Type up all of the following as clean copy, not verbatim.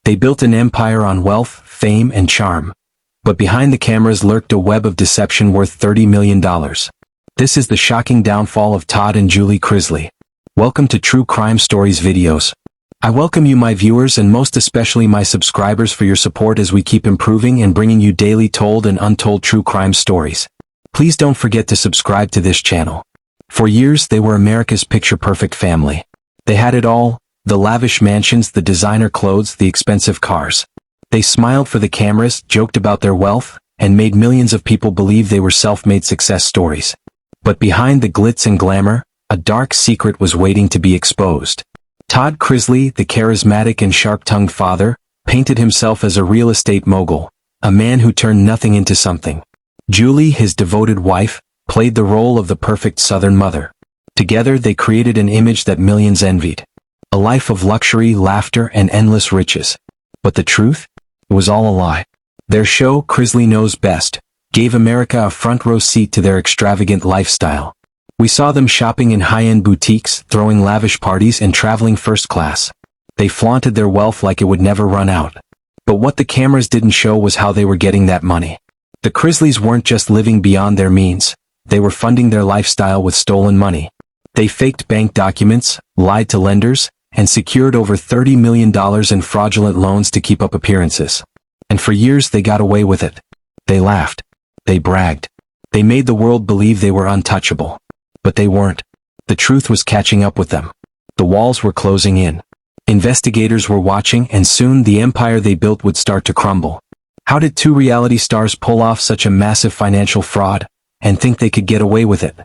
They built an empire on wealth, fame, and charm. But behind the cameras lurked a web of deception worth $30 million. This is the shocking downfall of Todd and Julie Chrisley. Welcome to True Crime Stories videos. I welcome you, my viewers, and most especially my subscribers, for your support as we keep improving and bringing you daily told and untold true crime stories. Please don't forget to subscribe to this channel. For years, they were America's picture-perfect family. They had it all: the lavish mansions, the designer clothes, the expensive cars. They smiled for the cameras, joked about their wealth, and made millions of people believe they were self-made success stories. But behind the glitz and glamour, a dark secret was waiting to be exposed. Todd Chrisley, the charismatic and sharp-tongued father, painted himself as a real estate mogul, a man who turned nothing into something. Julie, his devoted wife, played the role of the perfect Southern mother. Together they created an image that millions envied. A life of luxury, laughter, and endless riches. But the truth? It was all a lie. Their show, Chrisley Knows Best, gave America a front-row seat to their extravagant lifestyle. We saw them shopping in high-end boutiques, throwing lavish parties, and traveling first class. They flaunted their wealth like it would never run out. But what the cameras didn't show was how they were getting that money. The Chrisleys weren't just living beyond their means. They were funding their lifestyle with stolen money. They faked bank documents, lied to lenders, and secured over $30 million in fraudulent loans to keep up appearances. And for years they got away with it. They laughed. They bragged. They made the world believe they were untouchable. But they weren't. The truth was catching up with them. The walls were closing in. Investigators were watching, and soon the empire they built would start to crumble. How did two reality stars pull off such a massive financial fraud and think they could get away with it?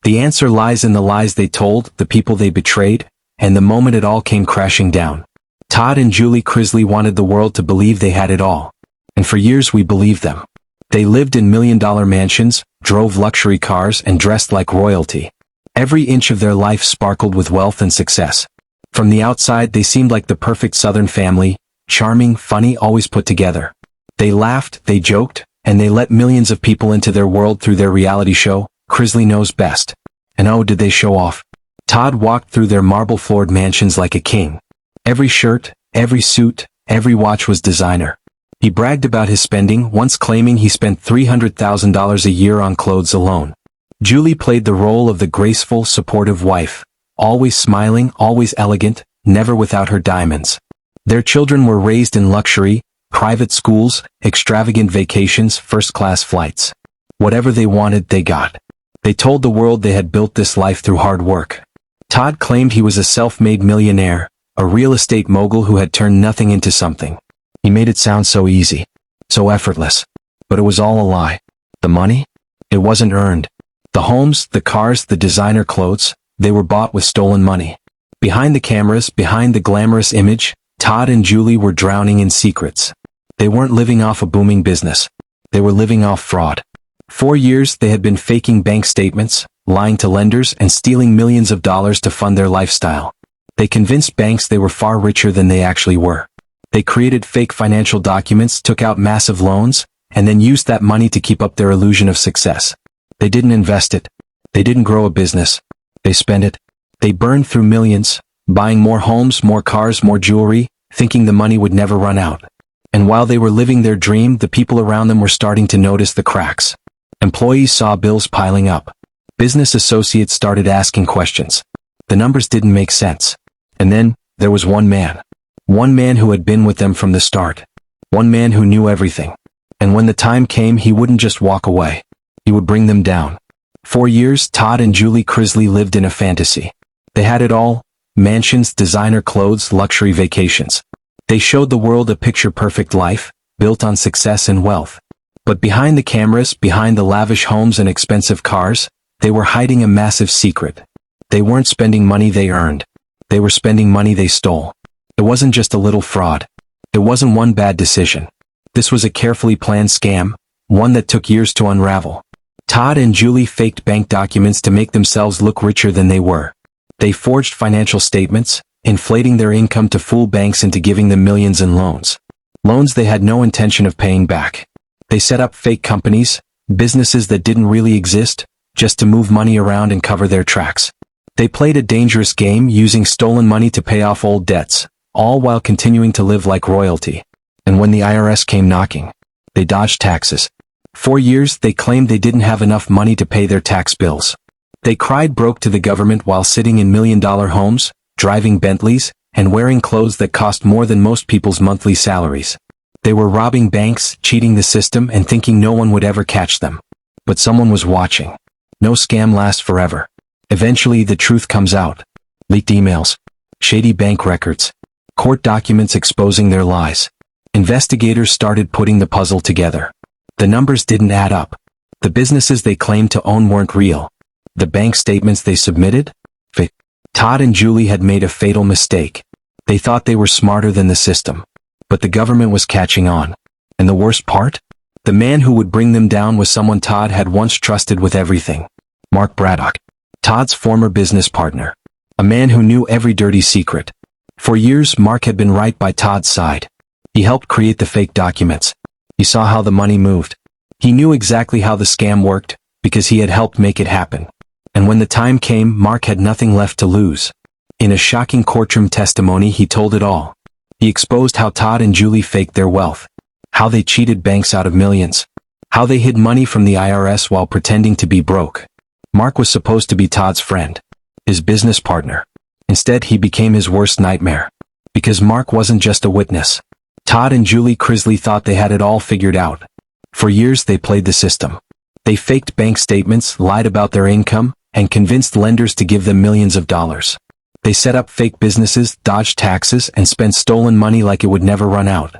The answer lies in the lies they told, the people they betrayed, and the moment it all came crashing down. Todd and Julie Chrisley wanted the world to believe they had it all. And for years we believed them. They lived in million-dollar mansions, drove luxury cars, and dressed like royalty. Every inch of their life sparkled with wealth and success. From the outside, they seemed like the perfect Southern family, charming, funny, always put together. They laughed, they joked, and they let millions of people into their world through their reality show, Chrisley Knows Best. And oh, did they show off. Todd walked through their marble-floored mansions like a king. Every shirt, every suit, every watch was designer. He bragged about his spending, once claiming he spent $300,000 a year on clothes alone. Julie played the role of the graceful, supportive wife, always smiling, always elegant, never without her diamonds. Their children were raised in luxury, private schools, extravagant vacations, first-class flights. Whatever they wanted, they got. They told the world they had built this life through hard work. Todd claimed he was a self-made millionaire, a real estate mogul who had turned nothing into something. He made it sound so easy, so effortless. But it was all a lie. The money? It wasn't earned. The homes, the cars, the designer clothes, they were bought with stolen money. Behind the cameras, behind the glamorous image, Todd and Julie were drowning in secrets. They weren't living off a booming business. They were living off fraud. For years, they had been faking bank statements, lying to lenders, and stealing millions of dollars to fund their lifestyle. They convinced banks they were far richer than they actually were. They created fake financial documents, took out massive loans, and then used that money to keep up their illusion of success. They didn't invest it. They didn't grow a business. They spent it. They burned through millions, buying more homes, more cars, more jewelry, thinking the money would never run out. And while they were living their dream, the people around them were starting to notice the cracks. Employees saw bills piling up. Business associates started asking questions. The numbers didn't make sense. And then, there was one man. One man who had been with them from the start. One man who knew everything. And when the time came, he wouldn't just walk away. He would bring them down. For years, Todd and Julie Chrisley lived in a fantasy. They had it all: mansions, designer clothes, luxury vacations. They showed the world a picture-perfect life, built on success and wealth. But behind the cameras, behind the lavish homes and expensive cars, they were hiding a massive secret. They weren't spending money they earned. They were spending money they stole. It wasn't just a little fraud. It wasn't one bad decision. This was a carefully planned scam, one that took years to unravel. Todd and Julie faked bank documents to make themselves look richer than they were. They forged financial statements, inflating their income to fool banks into giving them millions in loans. Loans they had no intention of paying back. They set up fake companies, businesses that didn't really exist, just to move money around and cover their tracks. They played a dangerous game, using stolen money to pay off old debts, all while continuing to live like royalty. And when the IRS came knocking, they dodged taxes. For years, they claimed they didn't have enough money to pay their tax bills. They cried broke to the government while sitting in million-dollar homes, driving Bentleys, and wearing clothes that cost more than most people's monthly salaries. They were robbing banks, cheating the system, and thinking no one would ever catch them. But someone was watching. No scam lasts forever. Eventually, the truth comes out. Leaked emails, shady bank records, court documents exposing their lies. Investigators started putting the puzzle together. The numbers didn't add up. The businesses they claimed to own weren't real. The bank statements they submitted? Fake. Todd and Julie had made a fatal mistake. They thought they were smarter than the system. But the government was catching on. And the worst part? The man who would bring them down was someone Todd had once trusted with everything. Mark Braddock, Todd's former business partner. A man who knew every dirty secret. For years, Mark had been right by Todd's side. He helped create the fake documents. He saw how the money moved. He knew exactly how the scam worked, because he had helped make it happen. And when the time came, Mark had nothing left to lose. In a shocking courtroom testimony, he told it all. He exposed how Todd and Julie faked their wealth. How they cheated banks out of millions. How they hid money from the IRS while pretending to be broke. Mark was supposed to be Todd's friend. His business partner. Instead, he became his worst nightmare. Because Mark wasn't just a witness. Todd and Julie Chrisley thought they had it all figured out. For years, they played the system. They faked bank statements, lied about their income, and convinced lenders to give them millions of dollars. They set up fake businesses, dodged taxes, and spent stolen money like it would never run out.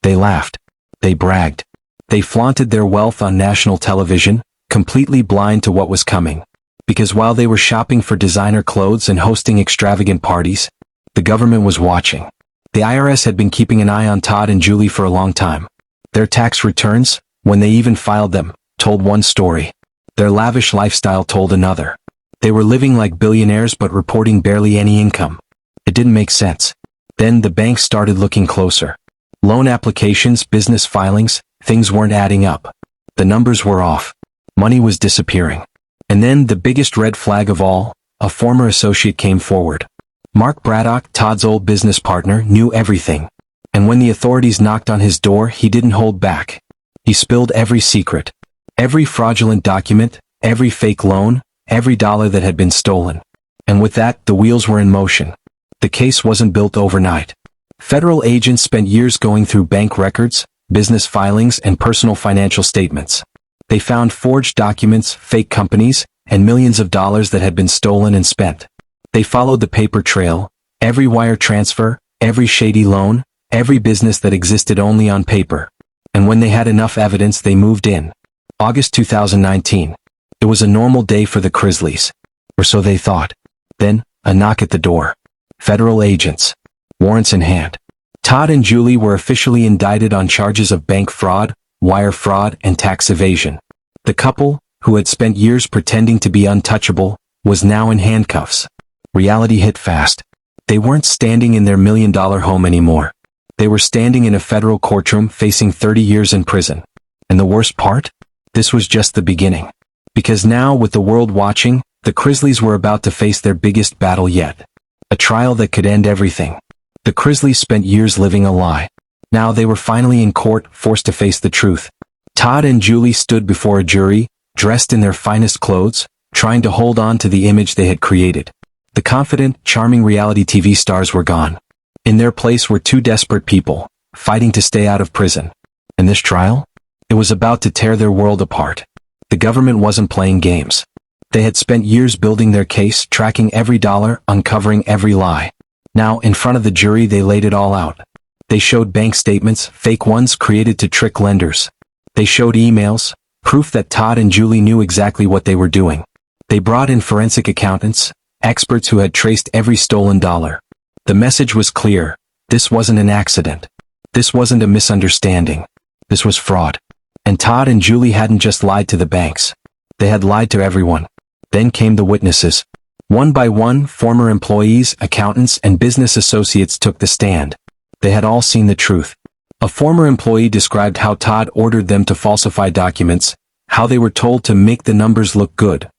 They laughed. They bragged. They flaunted their wealth on national television, completely blind to what was coming. Because while they were shopping for designer clothes and hosting extravagant parties, the government was watching. The IRS had been keeping an eye on Todd and Julie for a long time. Their tax returns, when they even filed them, told one story. Their lavish lifestyle told another. They were living like billionaires but reporting barely any income. It didn't make sense. Then the banks started looking closer. Loan applications, business filings, things weren't adding up. The numbers were off. Money was disappearing. And then the biggest red flag of all, a former associate came forward. Mark Braddock, Todd's old business partner, knew everything. And when the authorities knocked on his door, he didn't hold back. He spilled every secret. Every fraudulent document, every fake loan, every dollar that had been stolen. And with that, the wheels were in motion. The case wasn't built overnight. Federal agents spent years going through bank records, business filings, and personal financial statements. They found forged documents, fake companies, and millions of dollars that had been stolen and spent. They followed the paper trail, every wire transfer, every shady loan, every business that existed only on paper. And when they had enough evidence, they moved in. August 2019. It was a normal day for the Chrisleys. Or so they thought. Then, a knock at the door. Federal agents. Warrants in hand. Todd and Julie were officially indicted on charges of bank fraud, wire fraud, and tax evasion. The couple, who had spent years pretending to be untouchable, was now in handcuffs. Reality hit fast. They weren't standing in their million-dollar home anymore. They were standing in a federal courtroom facing 30 years in prison. And the worst part? This was just the beginning. Because now, with the world watching, the Chrisleys were about to face their biggest battle yet. A trial that could end everything. The Chrisleys spent years living a lie. Now they were finally in court, forced to face the truth. Todd and Julie stood before a jury, dressed in their finest clothes, trying to hold on to the image they had created. The confident, charming reality TV stars were gone. In their place were two desperate people, fighting to stay out of prison. And this trial? It was about to tear their world apart. The government wasn't playing games. They had spent years building their case, tracking every dollar, uncovering every lie. Now, in front of the jury, they laid it all out. They showed bank statements, fake ones created to trick lenders. They showed emails, proof that Todd and Julie knew exactly what they were doing. They brought in forensic accountants, experts who had traced every stolen dollar. The message was clear. This wasn't an accident. This wasn't a misunderstanding. This was fraud. And Todd and Julie hadn't just lied to the banks. They had lied to everyone. Then came the witnesses. One by one, former employees, accountants, and business associates took the stand. They had all seen the truth. A former employee described how Todd ordered them to falsify documents, how they were told to make the numbers look good.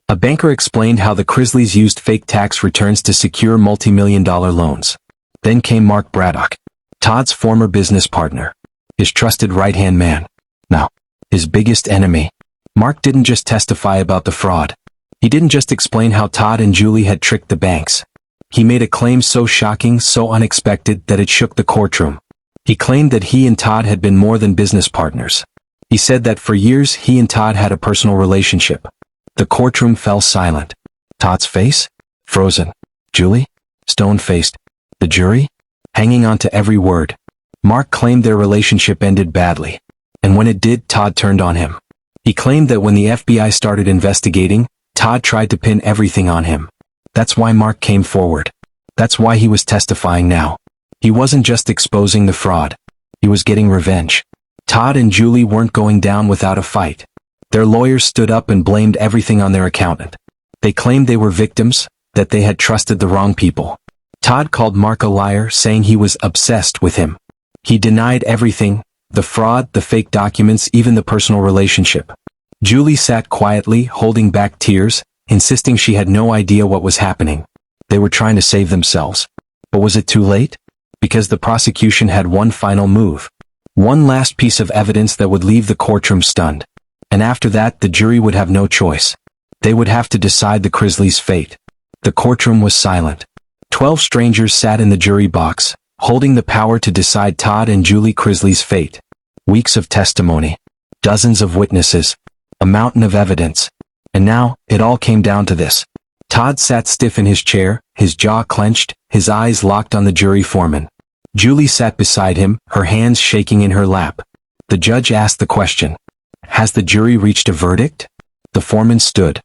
A banker explained how the Chrisleys used fake tax returns to secure multi-million-dollar loans. Then came Mark Braddock, Todd's former business partner, his trusted right-hand man. Now, his biggest enemy. Mark didn't just testify about the fraud. He didn't just explain how Todd and Julie had tricked the banks. He made a claim so shocking, so unexpected, that it shook the courtroom. He claimed that he and Todd had been more than business partners. He said that for years he and Todd had a personal relationship. The courtroom fell silent. Todd's face? Frozen. Julie? Stone-faced. The jury? Hanging on to every word. Mark claimed their relationship ended badly. And when it did, Todd turned on him. He claimed that when the FBI started investigating, Todd tried to pin everything on him. That's why Mark came forward. That's why he was testifying now. He wasn't just exposing the fraud. He was getting revenge. Todd and Julie weren't going down without a fight. Their lawyers stood up and blamed everything on their accountant. They claimed they were victims, that they had trusted the wrong people. Todd called Mark a liar, saying he was obsessed with him. He denied everything, the fraud, the fake documents, even the personal relationship. Julie sat quietly, holding back tears, insisting she had no idea what was happening. They were trying to save themselves. But was it too late? Because the prosecution had one final move. One last piece of evidence that would leave the courtroom stunned. And after that, the jury would have no choice. They would have to decide the Chrisleys' fate. The courtroom was silent. 12 strangers sat in the jury box, holding the power to decide Todd and Julie Chrisley's fate. Weeks of testimony. Dozens of witnesses. A mountain of evidence. And now, it all came down to this. Todd sat stiff in his chair, his jaw clenched, his eyes locked on the jury foreman. Julie sat beside him, her hands shaking in her lap. The judge asked the question. Has the jury reached a verdict? The foreman stood.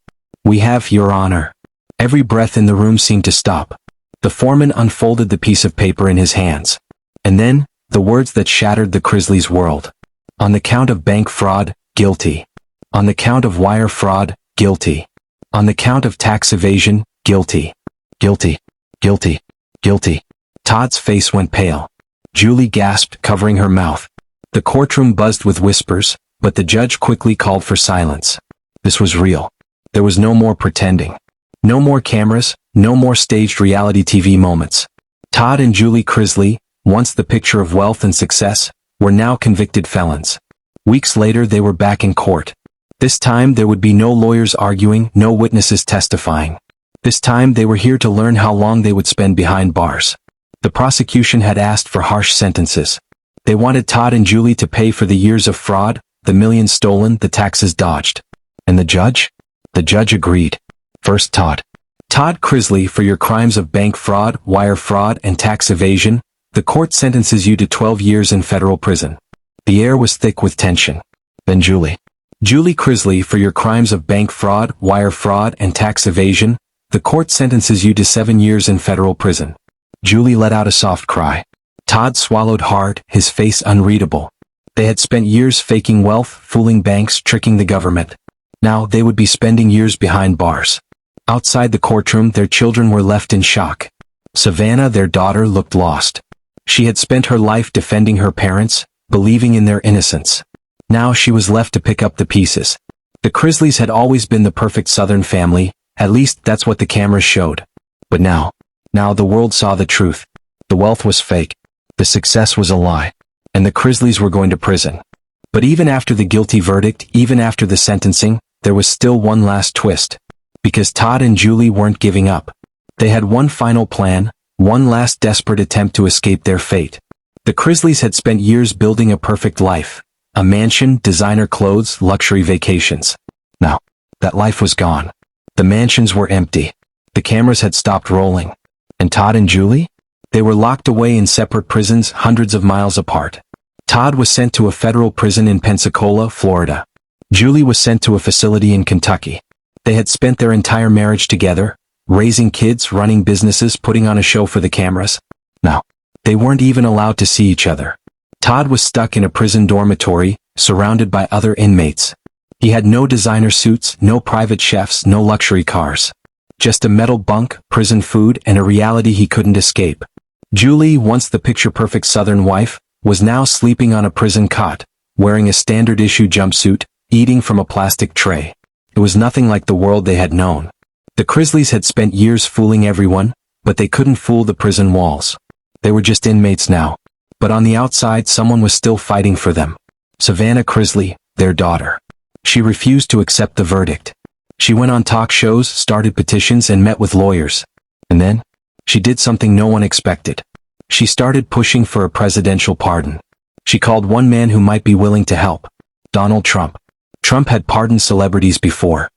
We have, Your Honor. Every breath in the room seemed to stop. The foreman unfolded the piece of paper in his hands. And then, the words that shattered the Chrisleys' world. On the count of bank fraud, guilty. On the count of wire fraud, guilty. On the count of tax evasion, guilty. Guilty. Guilty. Guilty. Todd's face went pale. Julie gasped, covering her mouth. The courtroom buzzed with whispers, but the judge quickly called for silence. This was real. There was no more pretending. No more cameras, no more staged reality TV moments. Todd and Julie Chrisley, once the picture of wealth and success, were now convicted felons. Weeks later they were back in court. This time there would be no lawyers arguing, no witnesses testifying. This time they were here to learn how long they would spend behind bars. The prosecution had asked for harsh sentences. They wanted Todd and Julie to pay for the years of fraud, the millions stolen, the taxes dodged. And the judge? The judge agreed. First Todd. Todd Chrisley, for your crimes of bank fraud, wire fraud, and tax evasion, the court sentences you to 12 years in federal prison. The air was thick with tension. Then Julie. Julie Chrisley, for your crimes of bank fraud, wire fraud, and tax evasion, the court sentences you to 7 years in federal prison. Julie let out a soft cry. Todd swallowed hard, his face unreadable. They had spent years faking wealth, fooling banks, tricking the government. Now they would be spending years behind bars. Outside the courtroom, their children were left in shock. Savannah, their daughter, looked lost. She had spent her life defending her parents, believing in their innocence. Now she was left to pick up the pieces. The Chrisleys had always been the perfect Southern family, at least that's what the cameras showed. But now the world saw the truth. The wealth was fake. The success was a lie. And the Chrisleys were going to prison. But even after the guilty verdict, even after the sentencing, there was still one last twist. Because Todd and Julie weren't giving up. They had one final plan, one last desperate attempt to escape their fate. The Chrisleys had spent years building a perfect life. A mansion, designer clothes, luxury vacations. Now, that life was gone. The mansions were empty. The cameras had stopped rolling. And Todd and Julie? They were locked away in separate prisons hundreds of miles apart. Todd was sent to a federal prison in Pensacola, Florida. Julie was sent to a facility in Kentucky. They had spent their entire marriage together, raising kids, running businesses, putting on a show for the cameras. Now, they weren't even allowed to see each other. Todd was stuck in a prison dormitory, surrounded by other inmates. He had no designer suits, no private chefs, no luxury cars. Just a metal bunk, prison food, and a reality he couldn't escape. Julie, once the picture-perfect Southern wife, was now sleeping on a prison cot, wearing a standard-issue jumpsuit, eating from a plastic tray. It was nothing like the world they had known. The Chrisleys had spent years fooling everyone, but they couldn't fool the prison walls. They were just inmates now. But on the outside, someone was still fighting for them. Savannah Chrisley, their daughter. She refused to accept the verdict. She went on talk shows, started petitions, and met with lawyers. And then, she did something no one expected. She started pushing for a presidential pardon. She called one man who might be willing to help. Donald Trump. Trump had pardoned celebrities before.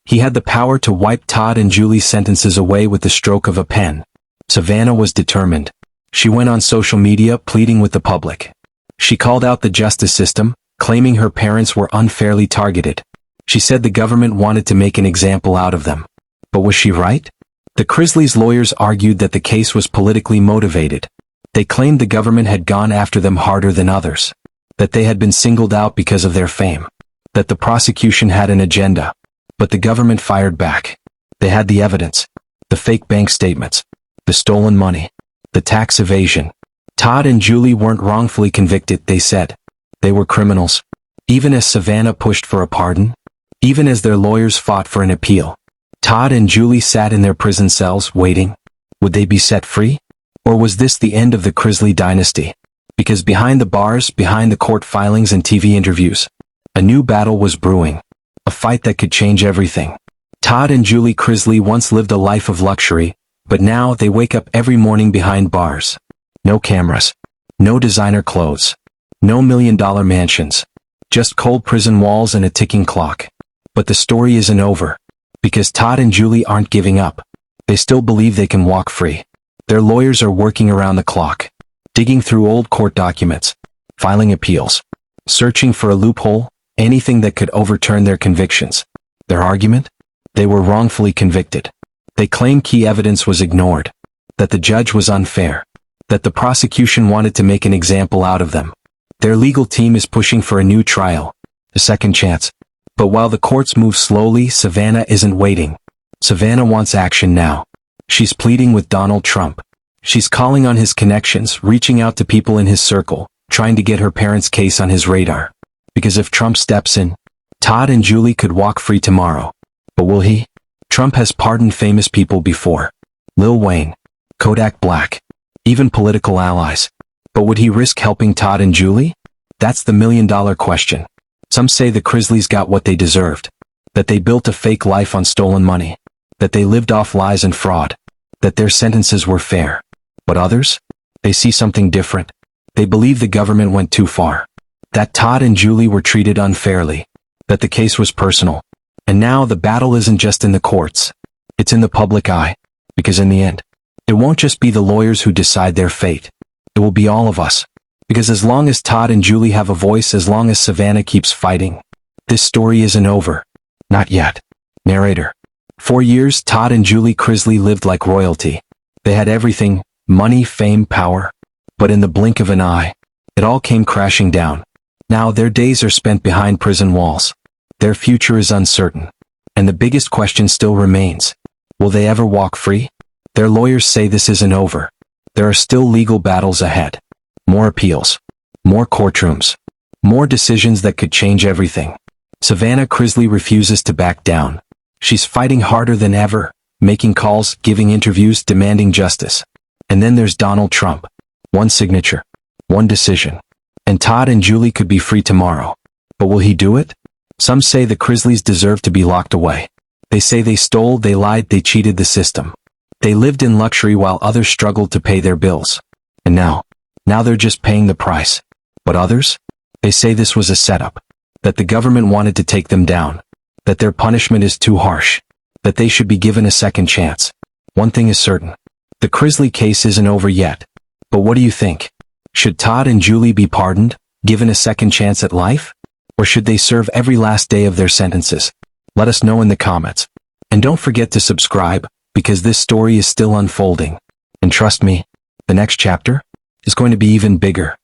He had the power to wipe Todd and Julie's sentences away with the stroke of a pen. Savannah was determined. She went on social media pleading with the public. She called out the justice system, claiming her parents were unfairly targeted. She said the government wanted to make an example out of them. But was she right? The Chrisleys' lawyers argued that the case was politically motivated. They claimed the government had gone after them harder than others. That they had been singled out because of their fame. That the prosecution had an agenda. But the government fired back. They had the evidence. The fake bank statements. The stolen money. The tax evasion. Todd and Julie weren't wrongfully convicted, they said. They were criminals. Even as Savannah pushed for a pardon. Even as their lawyers fought for an appeal. Todd and Julie sat in their prison cells, waiting. Would they be set free? Or was this the end of the Chrisley dynasty? Because behind the bars, behind the court filings and TV interviews, a new battle was brewing. A fight that could change everything. Todd and Julie Chrisley once lived a life of luxury, but now they wake up every morning behind bars. No cameras. No designer clothes. No million-dollar mansions. Just cold prison walls and a ticking clock. But the story isn't over. Because Todd and Julie aren't giving up. They still believe they can walk free. Their lawyers are working around the clock. Digging through old court documents. Filing appeals. Searching for a loophole, anything that could overturn their convictions. Their argument? They were wrongfully convicted. They claim key evidence was ignored. That the judge was unfair. That the prosecution wanted to make an example out of them. Their legal team is pushing for a new trial. A second chance. But while the courts move slowly, Savannah isn't waiting. Savannah wants action now. She's pleading with Donald Trump. She's calling on his connections, reaching out to people in his circle, trying to get her parents' case on his radar. Because if Trump steps in, Todd and Julie could walk free tomorrow. But will he? Trump has pardoned famous people before. Lil Wayne. Kodak Black. Even political allies. But would he risk helping Todd and Julie? That's the million-dollar question. Some say the Chrisleys got what they deserved. That they built a fake life on stolen money. That they lived off lies and fraud. That their sentences were fair. But others? They see something different. They believe the government went too far. That Todd and Julie were treated unfairly. That the case was personal. And now the battle isn't just in the courts. It's in the public eye. Because in the end, it won't just be the lawyers who decide their fate. It will be all of us. Because as long as Todd and Julie have a voice, as long as Savannah keeps fighting, this story isn't over. Not yet. Narrator. For years, Todd and Julie Chrisley lived like royalty. They had everything, money, fame, power. But in the blink of an eye, it all came crashing down. Now their days are spent behind prison walls. Their future is uncertain. And the biggest question still remains. Will they ever walk free? Their lawyers say this isn't over. There are still legal battles ahead. More appeals. More courtrooms. More decisions that could change everything. Savannah Chrisley refuses to back down. She's fighting harder than ever, making calls, giving interviews, demanding justice. And then there's Donald Trump. One signature. One decision. And Todd and Julie could be free tomorrow. But will he do it? Some say the Chrisleys deserve to be locked away. They say they stole, they lied, they cheated the system. They lived in luxury while others struggled to pay their bills. And now they're just paying the price. But others? They say this was a setup. That the government wanted to take them down. That their punishment is too harsh. That they should be given a second chance. One thing is certain. The Chrisley case isn't over yet. But what do you think? Should Todd and Julie be pardoned, given a second chance at life? Or should they serve every last day of their sentences? Let us know in the comments. And don't forget to subscribe, because this story is still unfolding. And trust me, the next chapter is going to be even bigger.